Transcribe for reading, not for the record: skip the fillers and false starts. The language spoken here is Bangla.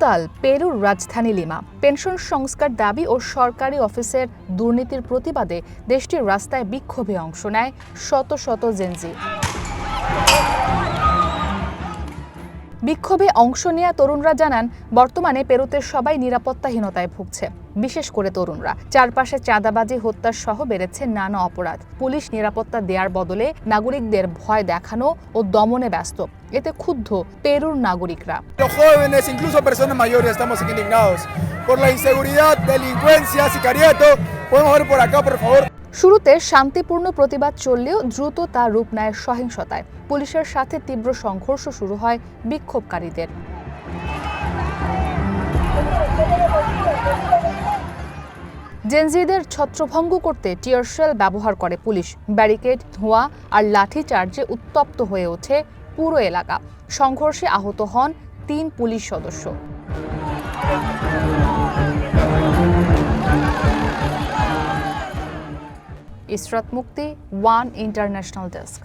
উত্তাল পেরুর রাজধানী লিমা। পেনশন সংস্কার দাবি ও সরকারি অফিসের দুর্নীতির প্রতিবাদে দেশটির রাস্তায় বিক্ষোভে অংশ নেয় শত শত জেনজি। বিক্ষোভে অংশ নেওয়া তরুণরা জানান, বর্তমানে পেরুতে সবাই নিরাপত্তাহীনতায় ভুগছে, বিশেষ করে তরুণরা। চারপাশে চাঁদাবাজি, হত্যা সহ বেড়েছে নানা অপরাধ। পুলিশ নিরাপত্তা দেওয়ার বদলে নাগরিকদের ভয় দেখানো ও দমনে ব্যস্ত। এতে ক্ষুব্ধ পেরুর নাগরিকরা। শুরুতে শান্তিপূর্ণ প্রতিবাদ চললেও দ্রুত তা রূপ নেয় সহিংসতায়। পুলিশের সাথে তীব্র সংঘর্ষ শুরু হয় বিক্ষোভকারীদের। জেনজিদের ছত্রভঙ্গ করতে টিয়ার শেল ব্যবহার করে পুলিশ। ব্যারিকেড, ধোঁয়া আর লাঠিচার্জে উত্তপ্ত হয়ে ওঠে পুরো এলাকা। সংঘর্ষে আহত হন 3 পুলিশ সদস্য। ইসরাত মুক্তি, ওয়ান ইন্টারন্যাশনাল ডেস্ক।